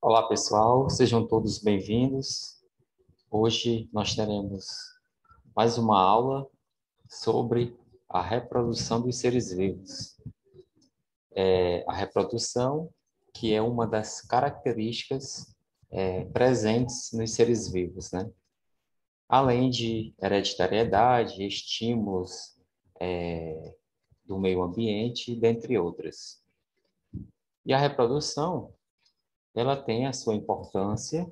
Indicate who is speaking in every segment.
Speaker 1: Olá, pessoal, sejam todos bem-vindos. Hoje nós teremos mais uma aula sobre a reprodução dos seres vivos. A reprodução, que é uma das características presentes nos seres vivos, né? Além de hereditariedade, estímulos do meio ambiente, dentre outras. E a reprodução, ela tem a sua importância,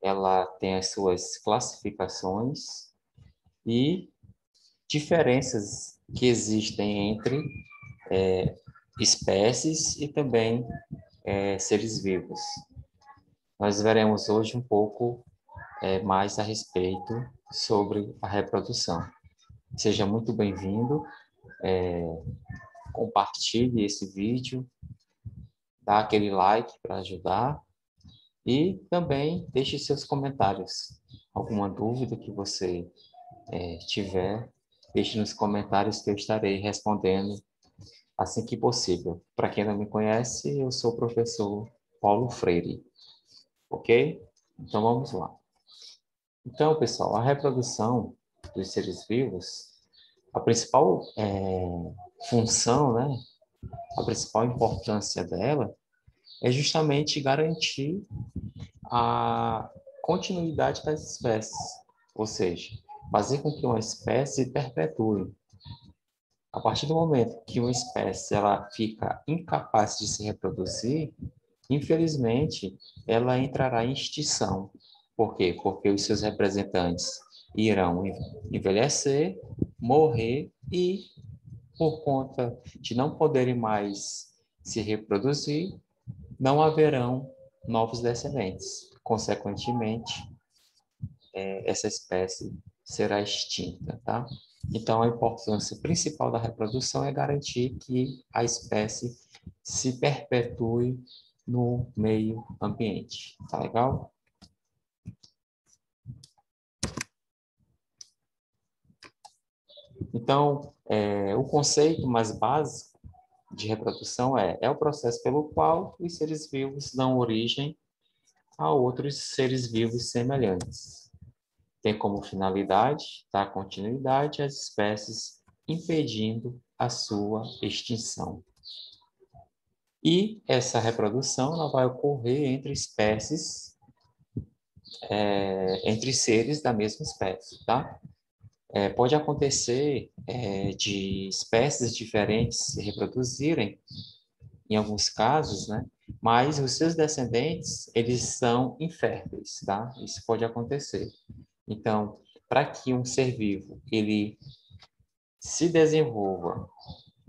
Speaker 1: ela tem as suas classificações e diferenças que existem entre espécies e também seres vivos. Nós veremos hoje um pouco mais a respeito sobre a reprodução. Seja muito bem-vindo, compartilhe esse vídeo, dá aquele like para ajudar e também deixe seus comentários. Alguma dúvida que você tiver, deixe nos comentários que eu estarei respondendo assim que possível. Para quem não me conhece, eu sou o professor Paulo Freire, ok? Então vamos lá. Então, pessoal, a reprodução dos seres vivos, a principal função, né, a principal importância dela é justamente garantir a continuidade das espécies, ou seja, fazer com que uma espécie se perpetue. A partir do momento que uma espécie ela fica incapaz de se reproduzir, infelizmente, ela entrará em extinção. Por quê? Porque os seus representantes irão envelhecer, morrer e, por conta de não poderem mais se reproduzir, não haverão novos descendentes. Consequentemente, essa espécie será extinta, tá? Então, a importância principal da reprodução é garantir que a espécie se perpetue no meio ambiente. Tá legal? Então, o conceito mais básico de reprodução é o processo pelo qual os seres vivos dão origem a outros seres vivos semelhantes. Tem como finalidade dar continuidade às espécies, impedindo a sua extinção. E essa reprodução ela vai ocorrer entre espécies, entre seres da mesma espécie, tá? Pode acontecer de espécies diferentes se reproduzirem, em alguns casos, né? Mas os seus descendentes, eles são inférteis, tá? Isso pode acontecer. Então, para que um ser vivo ele se desenvolva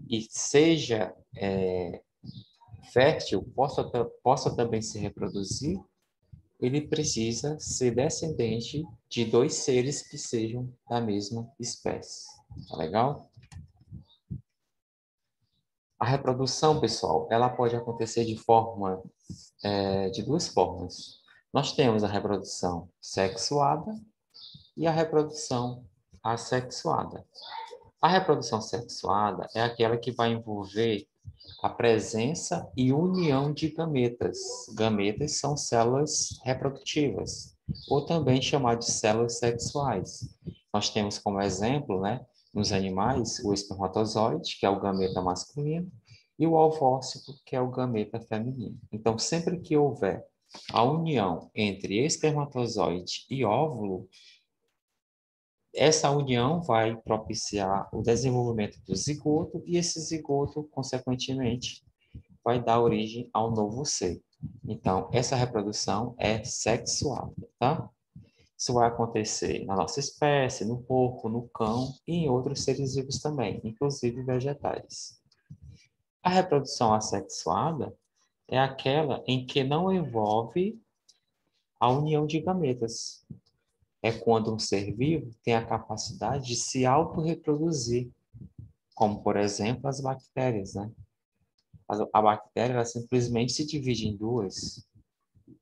Speaker 1: e seja fértil, possa também se reproduzir, ele precisa ser descendente de dois seres que sejam da mesma espécie. Tá legal? A reprodução, pessoal, ela pode acontecer de duas formas. Nós temos a reprodução sexuada e a reprodução assexuada. A reprodução sexuada é aquela que vai envolver a presença e união de gametas. Gametas são células reprodutivas, ou também chamadas de células sexuais. Nós temos como exemplo, né, nos animais, o espermatozoide, que é o gameta masculino, e o ovócito, que é o gameta feminino. Então, sempre que houver a união entre espermatozoide e óvulo, essa união vai propiciar o desenvolvimento do zigoto e esse zigoto, consequentemente, vai dar origem ao novo ser. Então, essa reprodução é sexuada, tá? Isso vai acontecer na nossa espécie, no porco, no cão e em outros seres vivos também, inclusive vegetais. A reprodução assexuada é aquela em que não envolve a união de gametas. É quando um ser vivo tem a capacidade de se autorreproduzir, como, por exemplo, as bactérias, né? A bactéria ela simplesmente se divide em duas,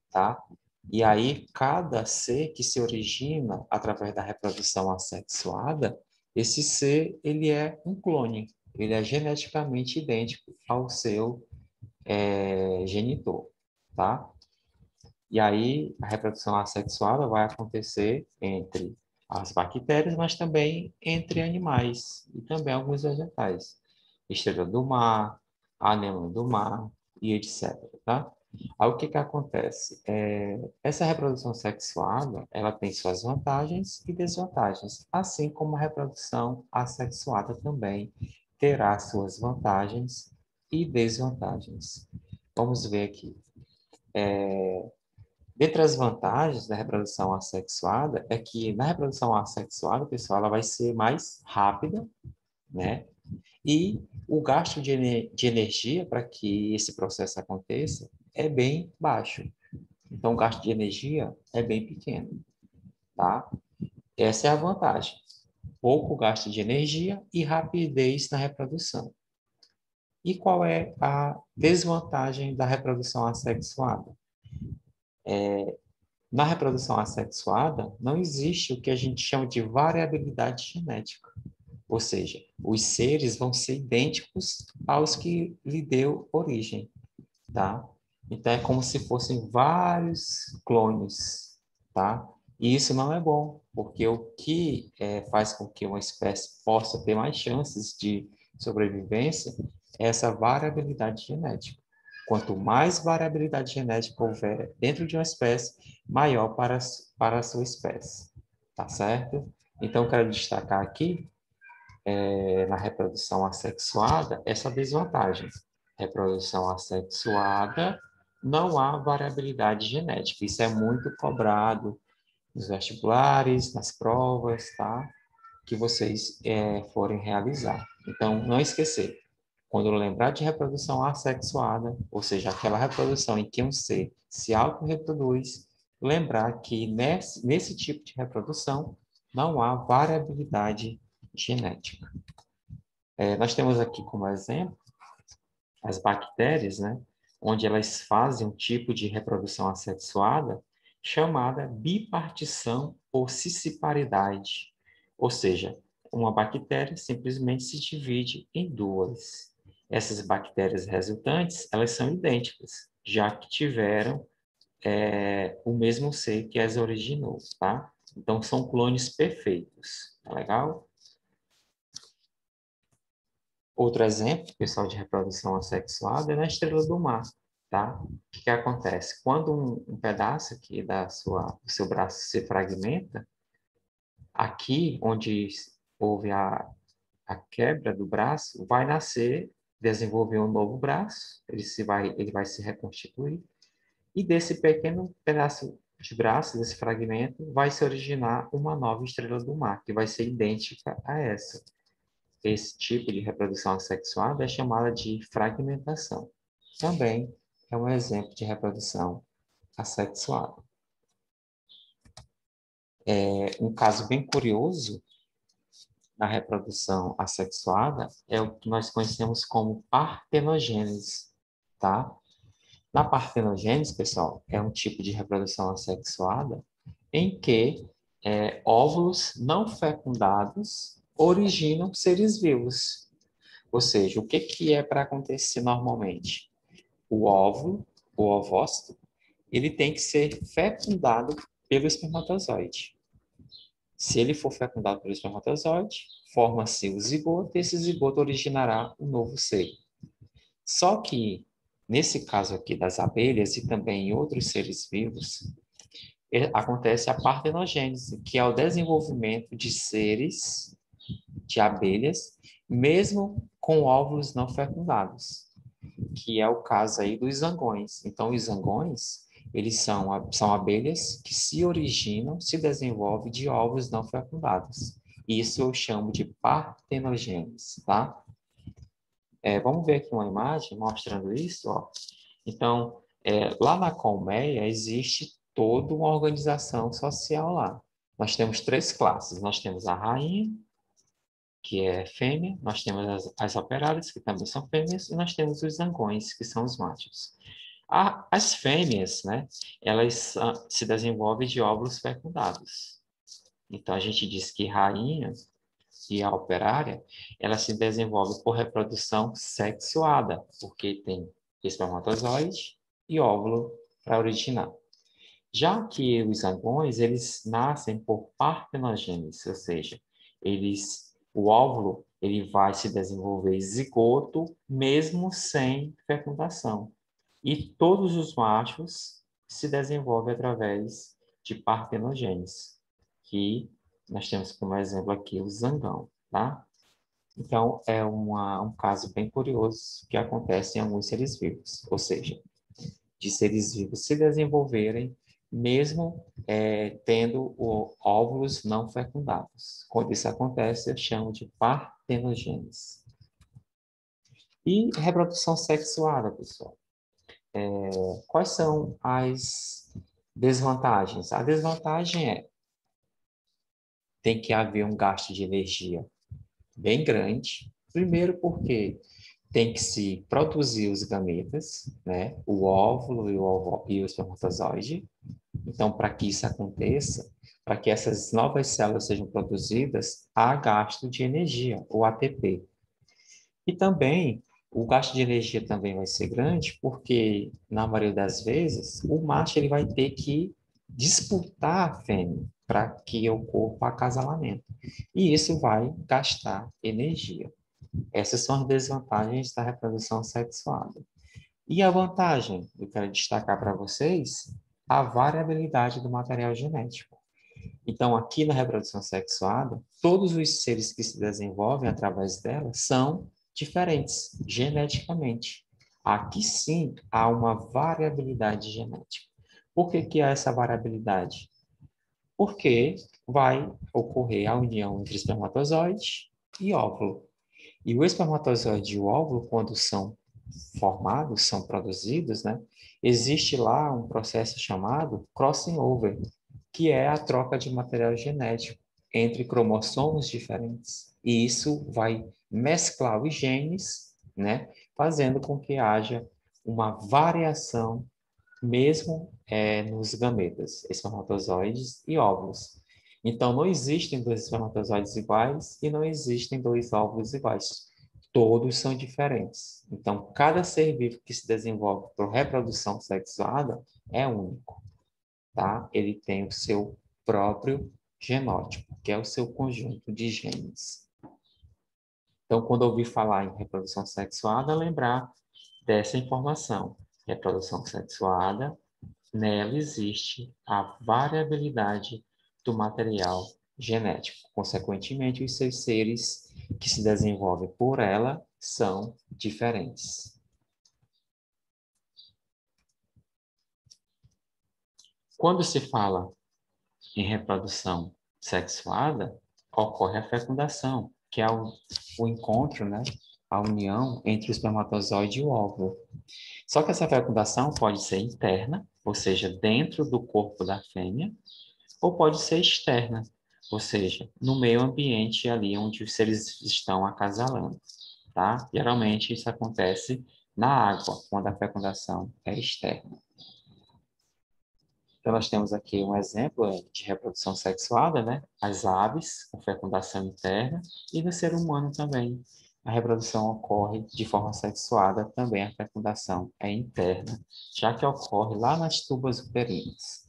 Speaker 1: tá? E aí, cada ser que se origina através da reprodução assexuada, esse ser, ele é um clone, ele é geneticamente idêntico ao seu genitor, tá? E aí, a reprodução assexuada vai acontecer entre as bactérias, mas também entre animais e também alguns vegetais. Estrela do mar, anêmone do mar e etc. Tá? Aí o que que acontece? Essa reprodução sexuada, ela tem suas vantagens e desvantagens, assim como a reprodução assexuada também terá suas vantagens e desvantagens. Vamos ver aqui. Dentre as vantagens da reprodução assexuada é que na reprodução assexuada, pessoal, ela vai ser mais rápida, né? E o gasto de energia para que esse processo aconteça é bem baixo. Então, o gasto de energia é bem pequeno, tá? Essa é a vantagem. Pouco gasto de energia e rapidez na reprodução. E qual é a desvantagem da reprodução assexuada? Na reprodução assexuada, não existe o que a gente chama de variabilidade genética. Ou seja, os seres vão ser idênticos aos que lhe deu origem, tá? Então, é como se fossem vários clones, tá? E isso não é bom, porque o que faz com que uma espécie possa ter mais chances de sobrevivência é essa variabilidade genética. Quanto mais variabilidade genética houver dentro de uma espécie, maior para a sua espécie, tá certo? Então, quero destacar aqui, na reprodução assexuada, essa desvantagem. Reprodução assexuada, não há variabilidade genética. Isso é muito cobrado nos vestibulares, nas provas, tá? Que vocês forem realizar. Então, não esquecer. Quando lembrar de reprodução assexuada, ou seja, aquela reprodução em que um ser se autorreproduz, lembrar que nesse tipo de reprodução não há variabilidade genética. Nós temos aqui como exemplo as bactérias, né, onde elas fazem um tipo de reprodução assexuada chamada bipartição ou cisparidade. Ou seja, uma bactéria simplesmente se divide em duas. Essas bactérias resultantes, elas são idênticas, já que tiveram o mesmo ser que as originou, tá? Então, são clones perfeitos, tá legal? Outro exemplo, pessoal, de reprodução assexuada é na estrela do mar, tá? O que acontece? Quando um pedaço aqui do seu braço se fragmenta, aqui onde houve a quebra do braço, vai nascer, desenvolver um novo braço, ele vai se reconstituir, e desse pequeno pedaço de braço, desse fragmento, vai se originar uma nova estrela do mar, que vai ser idêntica a essa. Esse tipo de reprodução assexuada é chamada de fragmentação. Também é um exemplo de reprodução assexuada. Um caso bem curioso na reprodução assexuada é o que nós conhecemos como partenogênese, tá? Na partenogênese, pessoal, é um tipo de reprodução assexuada em que óvulos não fecundados originam seres vivos. Ou seja, o que que é para acontecer normalmente? O óvulo, o ovócito, ele tem que ser fecundado pelo espermatozoide. Se ele for fecundado pelo espermatozoide, forma-se o zigoto e esse zigoto originará um novo ser. Só que, nesse caso aqui das abelhas e também em outros seres vivos, acontece a partenogênese, que é o desenvolvimento de seres, de abelhas, mesmo com óvulos não fecundados, que é o caso aí dos zangões. Então, os zangões, eles são abelhas que se originam, se desenvolvem de ovos não fecundados. Isso eu chamo de partenogênese, tá? Vamos ver aqui uma imagem mostrando isso, ó. Então, lá na colmeia existe toda uma organização social lá. Nós temos três classes. Nós temos a rainha, que é fêmea, nós temos as operárias, que também são fêmeas, e nós temos os zangões, que são os machos. As fêmeas, né, elas se desenvolvem de óvulos fecundados. Então, a gente diz que rainha e a operária, ela se desenvolve por reprodução sexuada, porque tem espermatozoide e óvulo para originar. Já que os zangões, eles nascem por partenogênese, ou seja, o óvulo ele vai se desenvolver zigoto mesmo sem fecundação. E todos os machos se desenvolvem através de partenogênese, que nós temos como exemplo aqui o zangão, tá? Então, é um caso bem curioso que acontece em alguns seres vivos, ou seja, de seres vivos se desenvolverem mesmo tendo óvulos não fecundados. Quando isso acontece, eu chamo de partenogênese. E reprodução sexuada, pessoal. Quais são as desvantagens? A desvantagem tem que haver um gasto de energia bem grande. Primeiro porque tem que se produzir os gametas, né? O óvulo e o espermatozoide. Então, para que isso aconteça, para que essas novas células sejam produzidas, há gasto de energia, o ATP. E também, o gasto de energia também vai ser grande, porque, na maioria das vezes, o macho ele vai ter que disputar a fêmea para que ocorra o acasalamento. E isso vai gastar energia. Essas são as desvantagens da reprodução sexuada. E a vantagem, eu quero destacar para vocês, a variabilidade do material genético. Então, aqui na reprodução sexuada, todos os seres que se desenvolvem através dela são diferentes geneticamente. Aqui sim há uma variabilidade genética. Por que que há essa variabilidade? Porque vai ocorrer a união entre espermatozoide e óvulo. E o espermatozoide e o óvulo, quando são formados, são produzidos, né? Existe lá um processo chamado crossing over, que é a troca de material genético entre cromossomos diferentes. E isso vai mesclar os genes, né? Fazendo com que haja uma variação mesmo nos gametas, espermatozoides e óvulos. Então, não existem dois espermatozoides iguais e não existem dois óvulos iguais. Todos são diferentes. Então, cada ser vivo que se desenvolve por reprodução sexuada é único, tá? Ele tem o seu próprio genótipo, que é o seu conjunto de genes. Então, quando eu ouvir falar em reprodução sexuada, lembrar dessa informação. Reprodução sexuada, nela existe a variabilidade do material genético. Consequentemente, os seus seres que se desenvolvem por ela são diferentes. Quando se fala em reprodução sexuada, ocorre a fecundação, que é o encontro, né? A união entre o espermatozoide e o óvulo. Só que essa fecundação pode ser interna, ou seja, dentro do corpo da fêmea, ou pode ser externa, ou seja, no meio ambiente ali onde os seres estão acasalando, tá? Geralmente isso acontece na água, quando a fecundação é externa. Então, nós temos aqui um exemplo de reprodução sexuada, né? As aves, com fecundação interna, e no ser humano também. A reprodução ocorre de forma sexuada, também a fecundação é interna, já que ocorre lá nas tubas uterinas.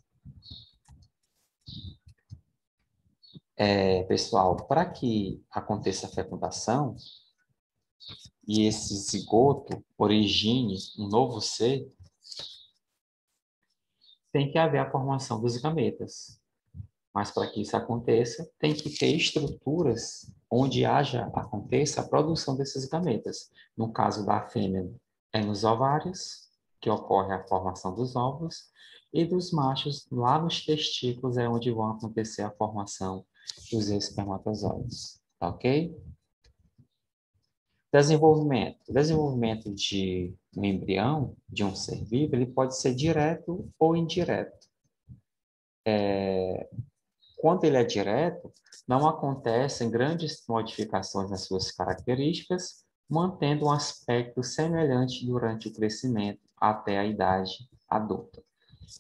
Speaker 1: Pessoal, para que aconteça a fecundação e esse zigoto origine um novo ser, tem que haver a formação dos gametas. Mas para que isso aconteça, tem que ter estruturas onde aconteça a produção desses gametas. No caso da fêmea, é nos ovários, que ocorre a formação dos óvulos, e dos machos, lá nos testículos, é onde vão acontecer a formação dos espermatozoides. Tá ok? Desenvolvimento. O desenvolvimento de um embrião, de um ser vivo, ele pode ser direto ou indireto. Quando ele é direto, não acontecem grandes modificações nas suas características, mantendo um aspecto semelhante durante o crescimento até a idade adulta.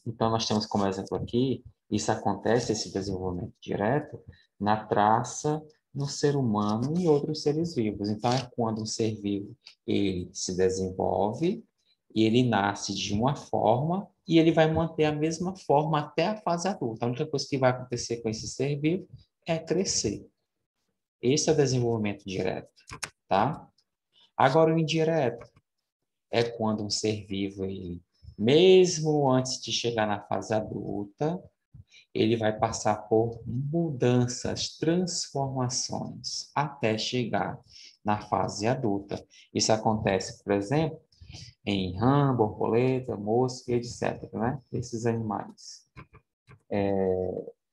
Speaker 1: Então, nós temos como exemplo aqui, isso acontece, esse desenvolvimento direto, na traça, no ser humano e outros seres vivos. Então, é quando um ser vivo ele se desenvolve E ele nasce de uma forma e ele vai manter a mesma forma até a fase adulta. A única coisa que vai acontecer com esse ser vivo é crescer. Esse é o desenvolvimento direto, tá? Agora, o indireto é quando um ser vivo, ele, mesmo antes de chegar na fase adulta, ele vai passar por mudanças, transformações, até chegar na fase adulta. Isso acontece, por exemplo, em rã, borboleta, mosca, etc., né? Esses animais.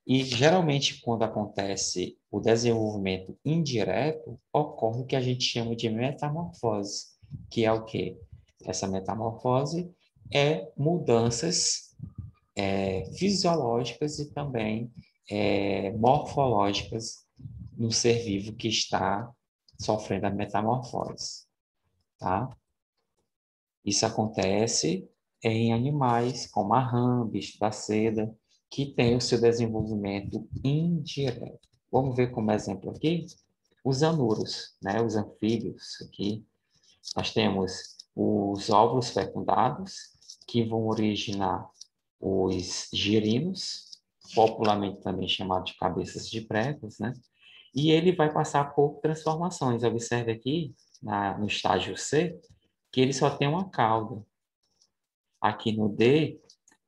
Speaker 1: E, geralmente, quando acontece o desenvolvimento indireto, ocorre o que a gente chama de metamorfose, que é o quê? Essa metamorfose é mudanças fisiológicas e também morfológicas no ser vivo que está sofrendo a metamorfose, tá? Isso acontece em animais como a rã, bicho da seda, que tem o seu desenvolvimento indireto. Vamos ver como exemplo aqui os anuros, né? Os anfíbios aqui. Nós temos os óvulos fecundados, que vão originar os girinos, popularmente também chamados de cabeças de pregas, né? E ele vai passar por transformações. Observe aqui, no estágio C, que ele só tem uma cauda. Aqui no D,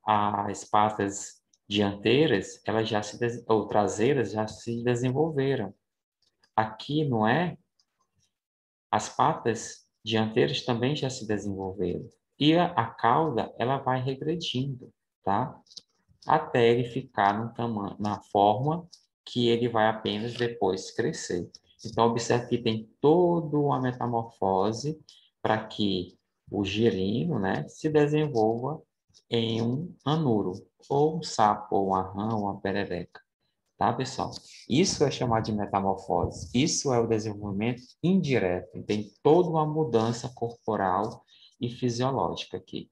Speaker 1: as patas dianteiras, elas já se ou traseiras já se desenvolveram. Aqui no E, as patas dianteiras também já se desenvolveram. E a cauda, ela vai regredindo, tá? Até ele ficar no tamanho, na forma que ele vai apenas depois crescer. Então, observe que tem toda uma metamorfose para que o girino, né, se desenvolva em um anuro, ou um sapo, ou uma rã, ou uma perereca. Tá, pessoal? Isso é chamado de metamorfose. Isso é o desenvolvimento indireto. Tem toda uma mudança corporal e fisiológica aqui.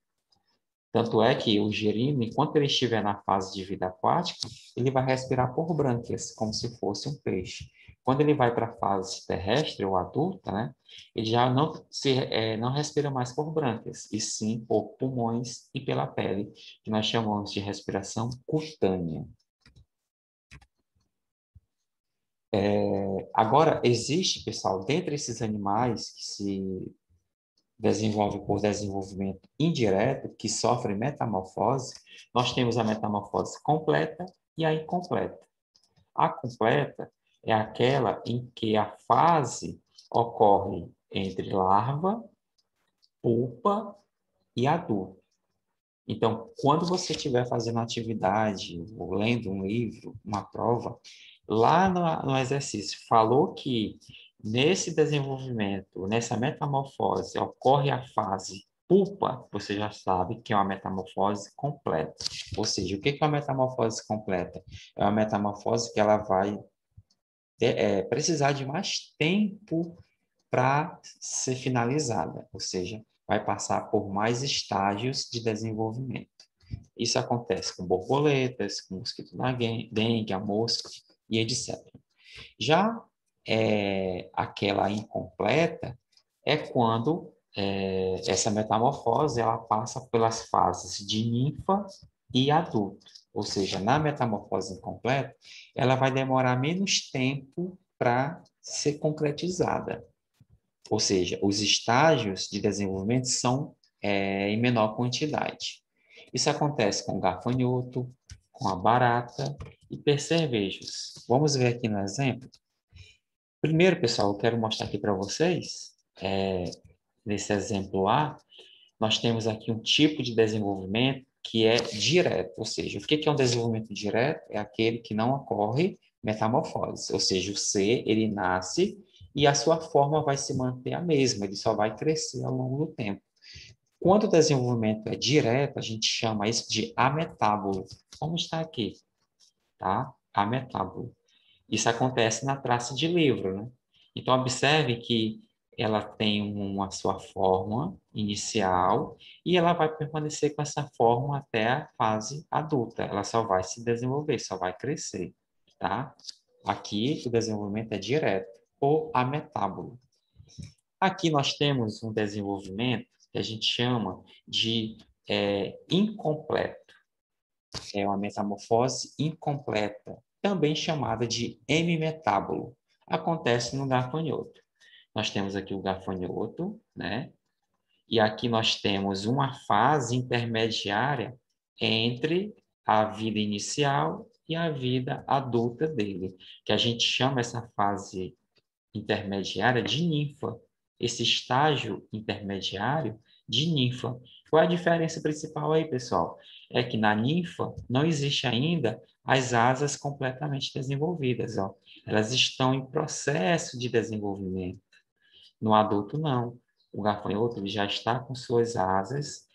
Speaker 1: Tanto é que o girino, enquanto ele estiver na fase de vida aquática, ele vai respirar por brânquias, como se fosse um peixe. Quando ele vai para a fase terrestre ou adulta, né, ele já não respira mais por brânquias, e sim por pulmões e pela pele, que nós chamamos de respiração cutânea. Agora, existe, pessoal, dentre esses animais que se desenvolvem por desenvolvimento indireto, que sofrem metamorfose, nós temos a metamorfose completa e a incompleta. A completa é aquela em que a fase ocorre entre larva, pupa e adulto. Então, quando você estiver fazendo atividade, ou lendo um livro, uma prova, lá no exercício, falou que nesse desenvolvimento, nessa metamorfose, ocorre a fase pupa, você já sabe que é uma metamorfose completa. Ou seja, o que é uma metamorfose completa? É uma metamorfose que ela vai precisar de mais tempo para ser finalizada, ou seja, vai passar por mais estágios de desenvolvimento. Isso acontece com borboletas, com mosquito da dengue, a mosca e etc. Já aquela incompleta é quando essa metamorfose ela passa pelas fases de ninfa e adulto. Ou seja, na metamorfose incompleta, ela vai demorar menos tempo para ser concretizada. Ou seja, os estágios de desenvolvimento são em menor quantidade. Isso acontece com o gafanhoto, com a barata e percevejos. Vamos ver aqui no exemplo. Primeiro, pessoal, eu quero mostrar aqui para vocês, nesse exemplo A, nós temos aqui um tipo de desenvolvimento que é direto, ou seja, o que é um desenvolvimento direto? É aquele que não ocorre metamorfose, ou seja, o ser, ele nasce e a sua forma vai se manter a mesma, ele só vai crescer ao longo do tempo. Quando o desenvolvimento é direto, a gente chama isso de ametábulo, como está aqui, tá? Ametábulo. Isso acontece na traça de livro, né? Então, observe que ela tem uma sua forma inicial e ela vai permanecer com essa forma até a fase adulta. Ela só vai se desenvolver, só vai crescer, tá? Aqui, o desenvolvimento é direto ou ametábulo. Aqui nós temos um desenvolvimento que a gente chama de incompleto. É uma metamorfose incompleta, também chamada de hemimetábolo. Acontece no gafanhoto. Nós temos aqui o gafanhoto, né? E aqui nós temos uma fase intermediária entre a vida inicial e a vida adulta dele, que a gente chama essa fase intermediária de ninfa. Esse estágio intermediário de ninfa. Qual é a diferença principal aí, pessoal? É que na ninfa não existe ainda as asas completamente desenvolvidas, ó. Elas estão em processo de desenvolvimento. No adulto, não. O gafanhoto ele já está com suas asas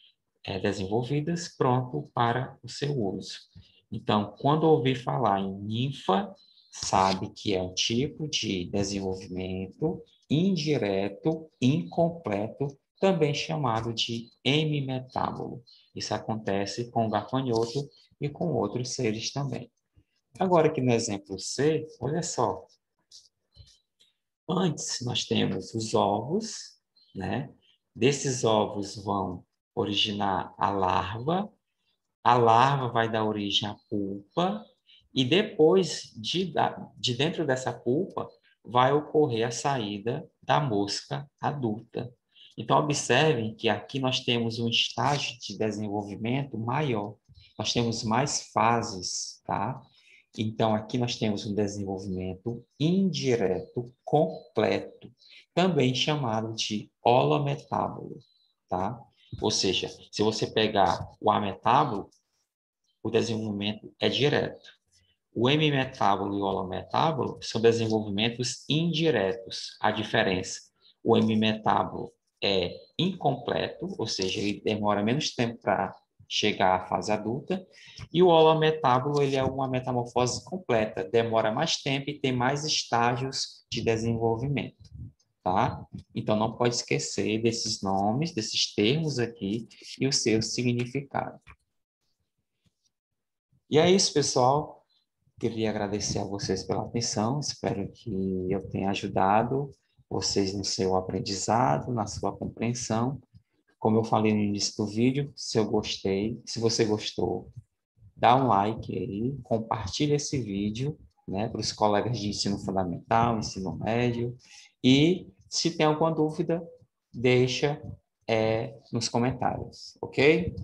Speaker 1: desenvolvidas, pronto para o seu uso. Então, quando ouvir falar em ninfa, sabe que é um tipo de desenvolvimento indireto, incompleto, também chamado de hemimetábolo. Isso acontece com o gafanhoto e com outros seres também. Agora, aqui no exemplo C, olha só. Antes, nós temos os ovos, né? Desses ovos vão originar a larva vai dar origem à pulpa, e depois de dentro dessa pulpa vai ocorrer a saída da mosca adulta. Então, observem que aqui nós temos um estágio de desenvolvimento maior. Nós temos mais fases, tá? Então, aqui nós temos um desenvolvimento indireto completo, também chamado de holometábolo, tá? Ou seja, se você pegar o ametábolo, o desenvolvimento é direto. O hemimetábolo e o holometábolo são desenvolvimentos indiretos. A diferença, o hemimetábolo é incompleto, ou seja, ele demora menos tempo para chegar à fase adulta, e o holometábolo ele é uma metamorfose completa, demora mais tempo e tem mais estágios de desenvolvimento, tá? Então, não pode esquecer desses nomes, desses termos aqui e o seu significado. E é isso, pessoal. Queria agradecer a vocês pela atenção. Espero que eu tenha ajudado vocês no seu aprendizado, na sua compreensão. Como eu falei no início do vídeo, se você gostou, dá um like aí, compartilha esse vídeo, né, para os colegas de ensino fundamental, ensino médio. E se tem alguma dúvida, deixa nos comentários, ok?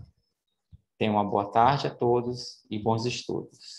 Speaker 1: Tenham uma boa tarde a todos e bons estudos.